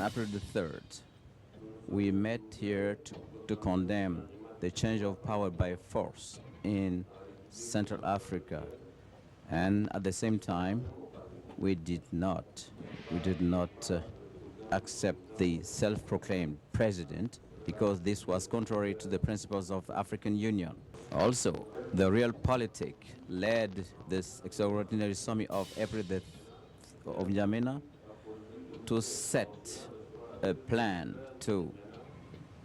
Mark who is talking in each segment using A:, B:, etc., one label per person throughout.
A: On April the 3rd, we met here to condemn the change of power by force in Central Africa. And at the same time, we did not accept the self-proclaimed president because this was contrary to the principles of African Union. Also, the realpolitik led this extraordinary summit of April of N'Djamena to set a plan to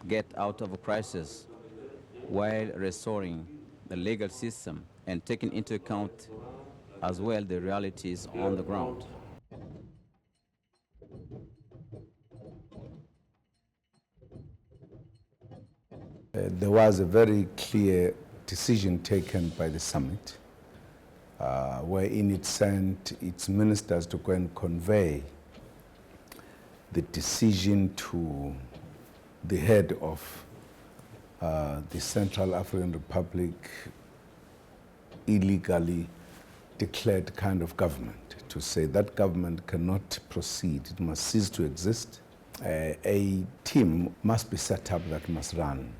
A: get out of a crisis while restoring the legal system and taking into account as well the realities on the ground.
B: There was a very clear decision taken by the summit wherein it sent its ministers to go and convey the decision to the head of the Central African Republic illegally declared kind of government, to say that government cannot proceed, it must cease to exist. A team must be set up that must run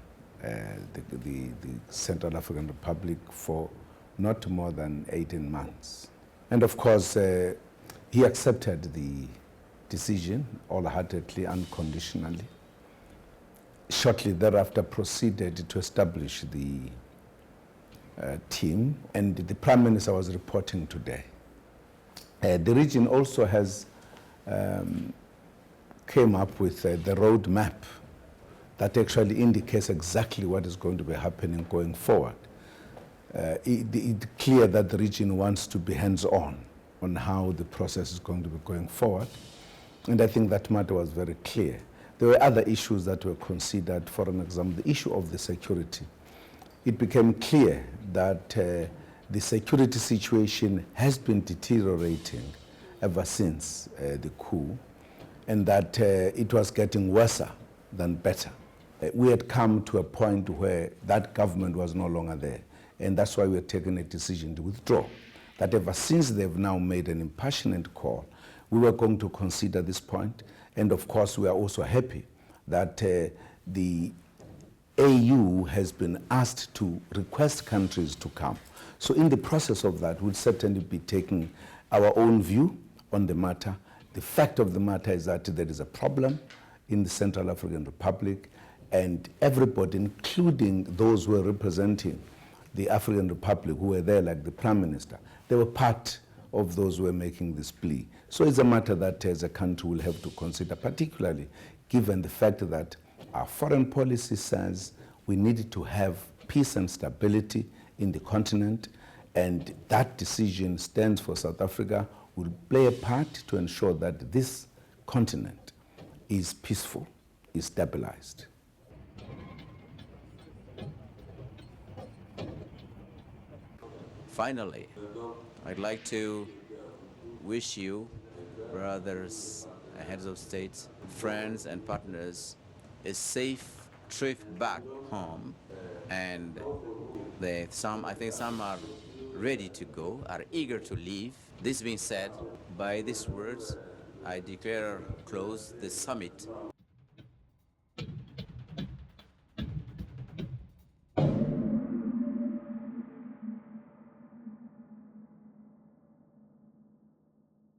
B: the Central African Republic for not more than 18 months. And of course, he accepted the decision wholeheartedly, unconditionally. Shortly thereafter proceeded to establish the team, and the Prime Minister was reporting today. The region also has came up with the roadmap that actually indicates exactly what is going to be happening going forward. It's clear that the region wants to be hands-on on how the process is going to be going forward, and I think that matter was very clear. There were other issues that were considered. For an example, the issue of the security. It became clear that the security situation has been deteriorating ever since the coup, and that it was getting worse than better. We had come to a point where that government was no longer there, and that's why we had taken a decision to withdraw. That ever since they've now made an impassioned call, we were going to consider this point, and of course we are also happy that the AU has been asked to request countries to come. So in the process of that, we'll certainly be taking our own view on the matter. The fact of the matter is that there is a problem in the Central African Republic, and everybody, including those who are representing the African Republic, who were there, like the Prime Minister, they were part of those who were making this plea. So it's a matter that as a country will have to consider, particularly given the fact that our foreign policy says we need to have peace and stability in the continent, and that decision stands for South Africa, will play a part to ensure that this continent is peaceful, is stabilized.
A: Finally, I'd like to wish you, brothers, heads of states, friends and partners, a safe trip back home. And I think some are ready to go, are eager to leave. This being said, by these words, I declare closed the summit.